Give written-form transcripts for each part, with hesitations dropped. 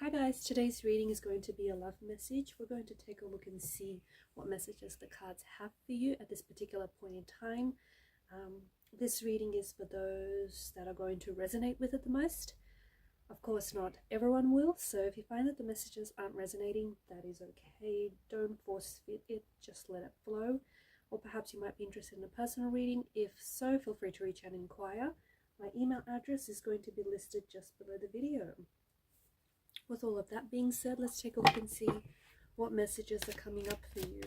Hi guys, today's reading is going to be a love message. We're going to take a look and see what messages the cards have for you at this particular point in time. This reading is for those that are going to resonate with it the most. Of course, not everyone will, so if you find that the messages aren't resonating, that is okay. Don't force fit it, just let it flow. Or perhaps you might be interested in a personal reading. If so, feel free to reach out and inquire. My email address is going to be listed just below the video. With all of that being said, let's take a look and see what messages are coming up for you.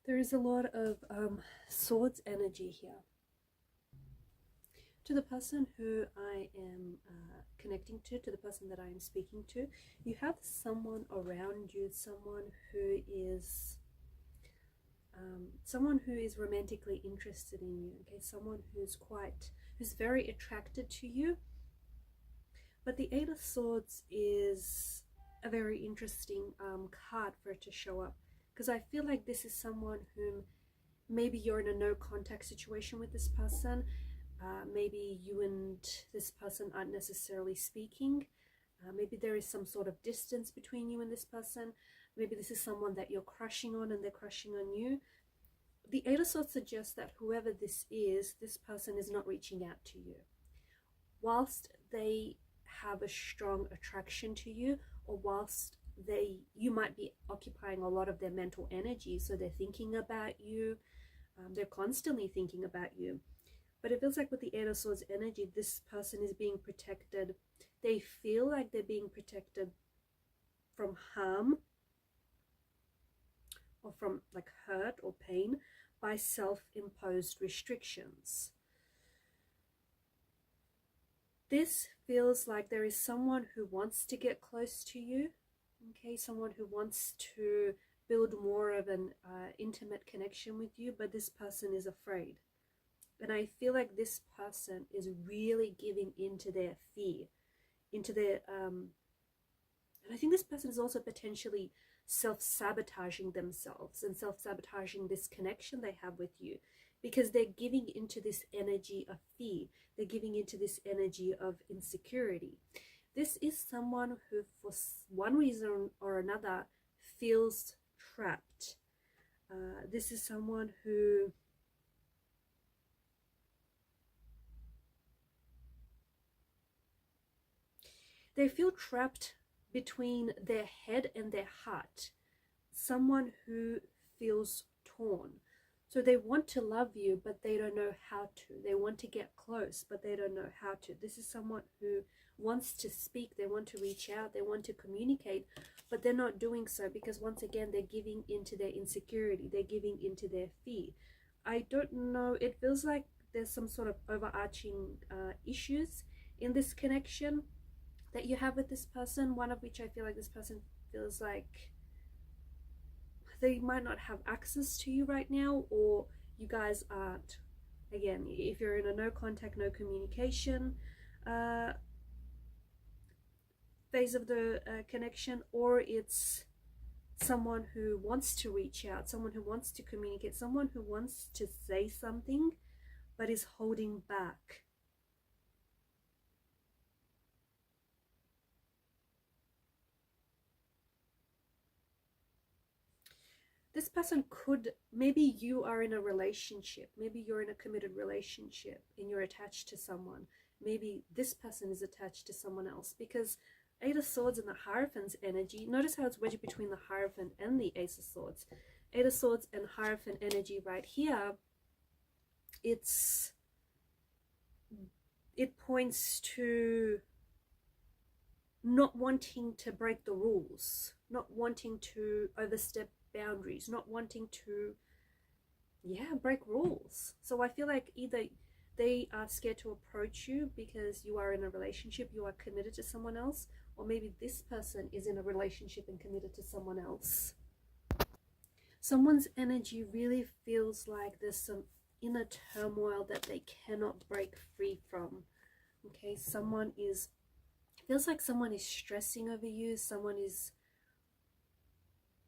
There is a lot of swords energy here. To the person who I am connecting to the person that I am speaking to, you have someone around you, someone who is romantically interested in you. Okay, someone who's very attracted to you. But the Eight of Swords is a very interesting card for it to show up, because I feel like this is someone whom maybe you're in a no contact situation with this person. Maybe you and this person aren't necessarily speaking. Maybe there is some sort of distance between you and this person. Maybe this is someone that you're crushing on and they're crushing on you. The Eight of Swords suggests that whoever this person is not reaching out to you. Whilst they have a strong attraction to you, or whilst you might be occupying a lot of their mental energy, so they're thinking about you, they're constantly thinking about you. But it feels like with the Eight of Swords energy, this person is being protected. They feel like they're being protected from harm, or from like hurt or pain, by self-imposed restrictions. This feels like there is someone who wants to get close to you, okay, someone who wants to build more of an intimate connection with you, but this person is afraid. And I feel like this person is really giving into their fear, into their, and I think this person is also potentially self-sabotaging themselves and self-sabotaging this connection they have with you, because they're giving into this energy of fear. They're giving into this energy of insecurity. This is someone who, for one reason or another, feels trapped. This is someone who they feel trapped between their head and their heart. Someone who feels torn. So they want to love you, but they don't know how to. They want to get close, but they don't know how to. This is someone who wants to speak, they want to reach out, they want to communicate, but they're not doing so because, once again, they're giving into their insecurity. They're giving into their fear. I don't know, it feels like there's some sort of overarching issues in this connection that you have with this person, one of which I feel like this person feels like they might not have access to you right now, or you guys aren't, again, if you're in a no contact, no communication phase of the connection, or it's someone who wants to reach out, someone who wants to communicate, someone who wants to say something but is holding back. This person could, maybe you are in a relationship, maybe you're in a committed relationship and you're attached to someone, maybe this person is attached to someone else, because Eight of Swords and the Hierophant's energy, notice how it's wedged between the Hierophant and the Ace of Swords. Eight of Swords and Hierophant energy right here, it points to not wanting to break the rules, not wanting to overstep boundaries, not wanting to, break rules. So I feel like either they are scared to approach you because you are in a relationship, you are committed to someone else, or maybe this person is in a relationship and committed to someone else. Someone's energy really feels like there's some inner turmoil that they cannot break free from. Okay, feels like someone is stressing over you, someone is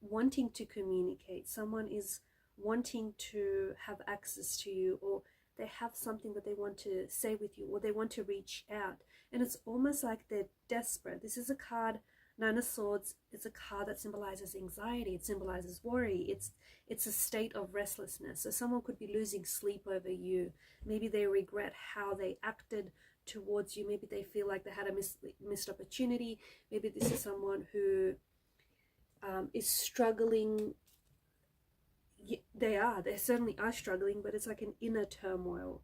wanting to communicate, someone is wanting to have access to you, or they have something that they want to say with you, or they want to reach out. And it's almost like they're desperate. This is a card, Nine of Swords. It's a card that symbolizes anxiety. It symbolizes worry. It's a state of restlessness. So someone could be losing sleep over you. Maybe they regret how they acted towards you. Maybe they feel like they had a missed opportunity. Maybe this is someone who is struggling. They certainly are struggling, but it's like an inner turmoil.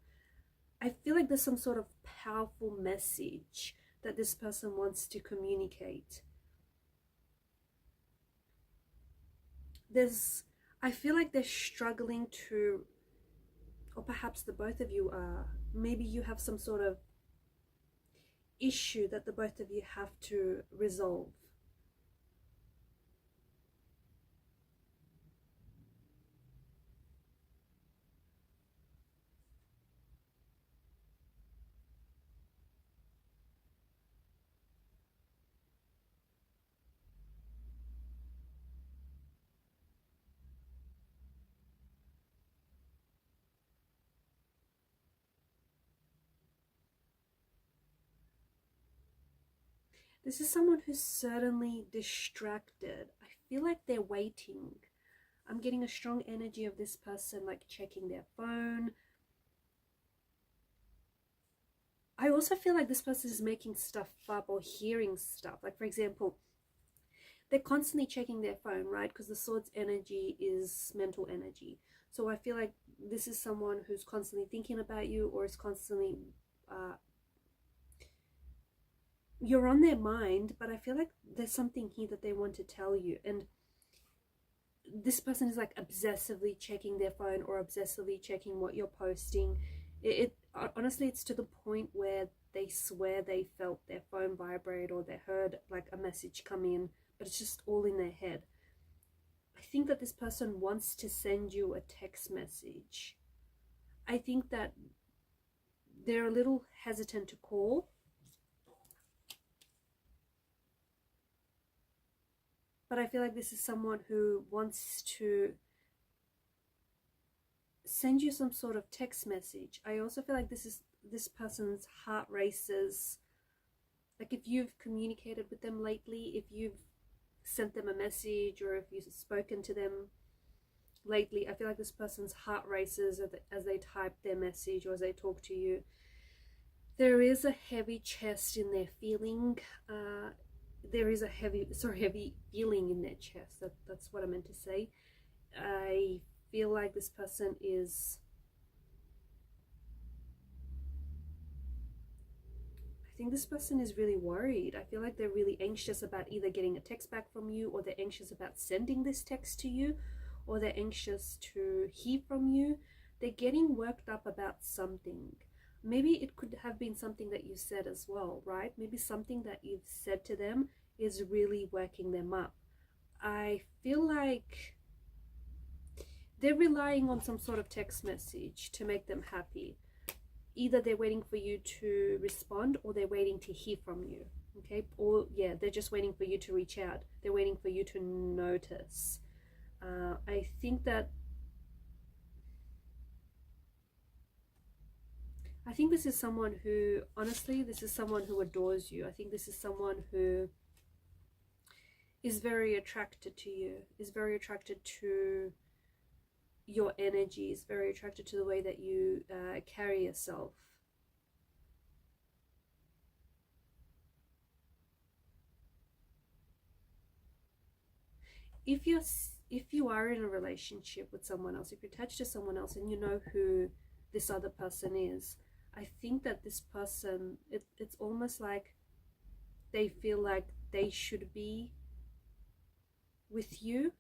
I feel like there's some sort of powerful message that this person wants to communicate. I feel like they're struggling to, or perhaps the both of you are, maybe you have some sort of issue that the both of you have to resolve. This is someone who's certainly distracted. I feel like they're waiting. I'm getting a strong energy of this person like checking their phone. I also feel like this person is making stuff up or hearing stuff. Like, for example, they're constantly checking their phone, right? Because the Swords energy is mental energy. So I feel like this is someone who's constantly thinking about you, or is constantly you're on their mind, but I feel like there's something here that they want to tell you. And this person is like obsessively checking their phone or obsessively checking what you're posting. Honestly, it's to the point where they swear they felt their phone vibrate, or they heard like a message come in, but it's just all in their head. I think that this person wants to send you a text message. I think that they're a little hesitant to call, but I feel like this is someone who wants to send you some sort of text message. I also feel like this person's heart races. Like, if you've communicated with them lately, if you've sent them a message, or if you've spoken to them lately, I feel like this person's heart races as they type their message or as they talk to you. There is a heavy chest in their feeling. There is a heavy feeling in their chest. That's what I meant to say. I feel like this person is, I think this person is really worried. I feel like they're really anxious about either getting a text back from you, or they're anxious about sending this text to you, or they're anxious to hear from you. They're getting worked up about something. Maybe it could have been something that you said as well, right? Maybe something that you've said to them is really working them up. I feel like they're relying on some sort of text message to make them happy. Either they're waiting for you to respond, or they're waiting to hear from you. Okay, or they're just waiting for you to reach out. They're waiting for you to notice. I think this is someone who, honestly, this is someone who adores you. I think this is someone who is very attracted to you, is very attracted to your energy, is very attracted to the way that you carry yourself. if you are in a relationship with someone else, if you're attached to someone else and you know who this other person is, I think that this person, it's almost like they feel like they should be with you.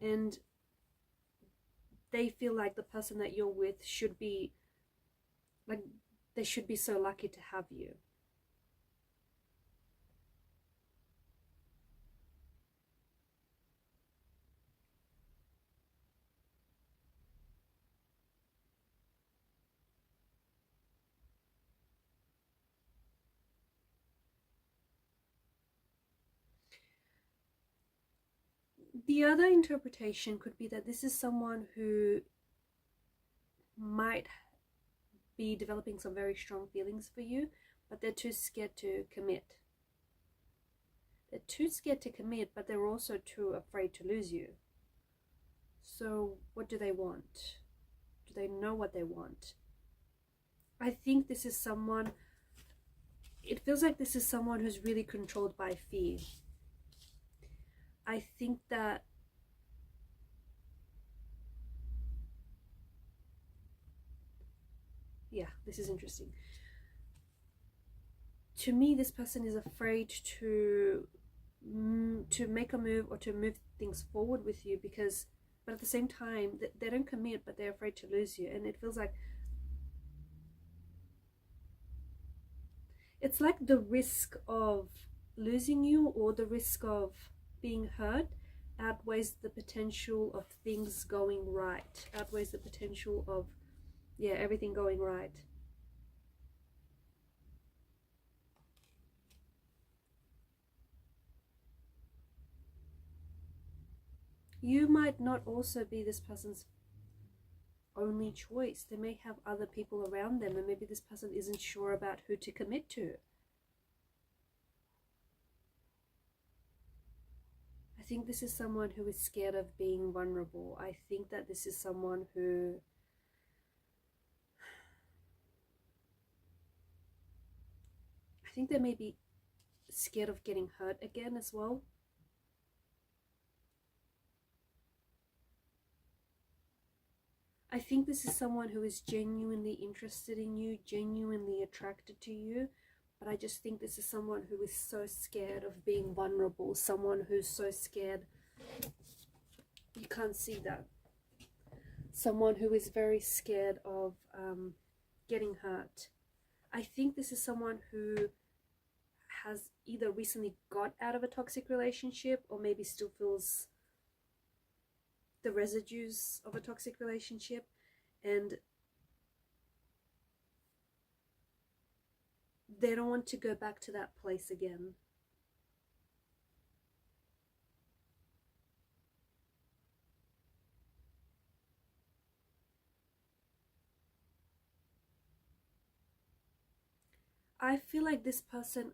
And they feel like the person that you're with should be, like, they should be so lucky to have you. The other interpretation could be that this is someone who might be developing some very strong feelings for you, but they're too scared to commit. They're too scared to commit, but they're also too afraid to lose you. So what do they want? Do they know what they want? I think this is someone, it feels like this is someone who's really controlled by fear. I think that yeah, this is interesting. To me, this person is afraid to make a move or to move things forward with you, because, but at the same time, they don't commit, but they're afraid to lose you. And it feels like it's like the risk of losing you or the risk of being hurt outweighs the potential of things going right, outweighs the potential of, yeah, everything going right. You might not also be this person's only choice. They may have other people around them, and maybe this person isn't sure about who to commit to. I think this is someone who is scared of being vulnerable. I think that this is someone who I think they may be scared of getting hurt again as well. I think this is someone who is genuinely interested in you, genuinely attracted to you, but I just think this is someone who is so scared of being vulnerable, someone who's so scared. You can't see that. Someone who is very scared of getting hurt. I think this is someone who has either recently got out of a toxic relationship or maybe still feels the residues of a toxic relationship, and they don't want to go back to that place again. I feel like this person,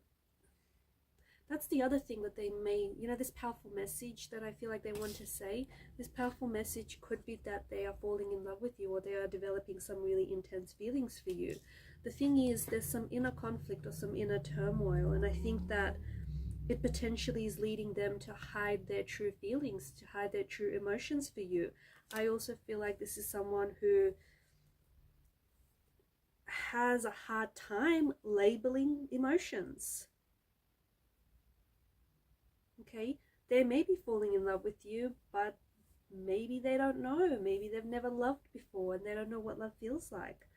that's the other thing that they may, you know, this powerful message that I feel like they want to say, this powerful message could be that they are falling in love with you, or they are developing some really intense feelings for you. The thing is, there's some inner conflict or some inner turmoil, and I think that it potentially is leading them to hide their true feelings, to hide their true emotions for you. I also feel like this is someone who has a hard time labeling emotions. Okay, they may be falling in love with you, but maybe they don't know. Maybe they've never loved before and they don't know what love feels like.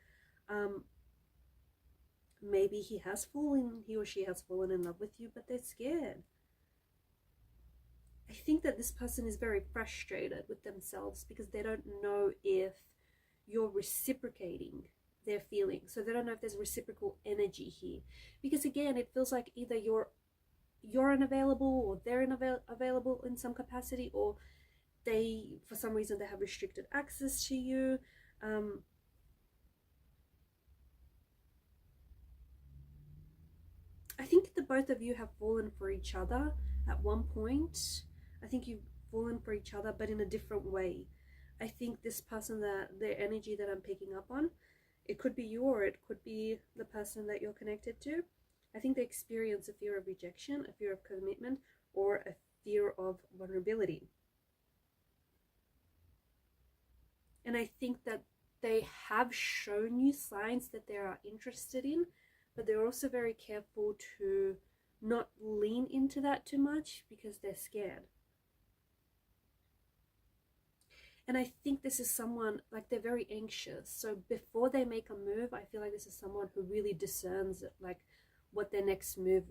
Maybe he or she has fallen in love with you, but they're scared. I think that this person is very frustrated with themselves because they don't know if you're reciprocating their feelings. So they don't know if there's reciprocal energy here. Because again, it feels like either you're unavailable or they're unavailable in some capacity, or they, for some reason, they have restricted access to you. I think the both of you have fallen for each other at one point. I think you've fallen for each other, but in a different way. I think this person, that their energy that I'm picking up on, it could be you or it could be the person that you're connected to. I think they experience a fear of rejection, a fear of commitment, or a fear of vulnerability. And I think that they have shown you signs that they are interested in, but they're also very careful to not lean into that too much because they're scared. And I think this is someone, like, they're very anxious. So before they make a move, I feel like this is someone who really discerns it, like what their next move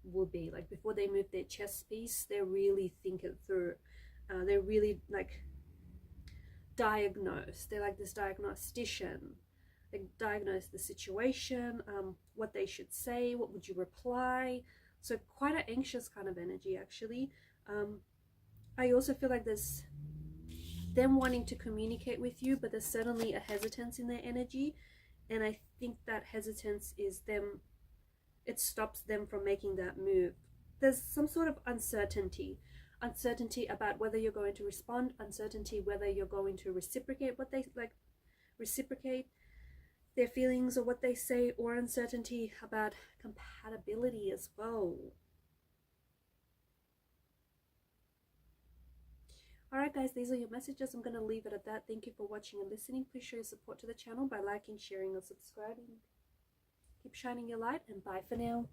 will be. Like before they move their chess piece, they really think it through. They really like diagnose. They're like this diagnostician. They diagnose the situation, what they should say, what would you reply. So quite an anxious kind of energy, actually. I also feel like there's them wanting to communicate with you, but there's certainly a hesitance in their energy, and I think that hesitance is them, it stops them from making that move. There's some sort of uncertainty about whether you're going to respond, uncertainty whether you're going to reciprocate what they like, reciprocate their feelings or what they say, or uncertainty about compatibility as well. Alright guys, these are your messages. I'm going to leave it at that. Thank you for watching and listening. Please show your support to the channel by liking, sharing, or subscribing. Keep shining your light, and bye for now.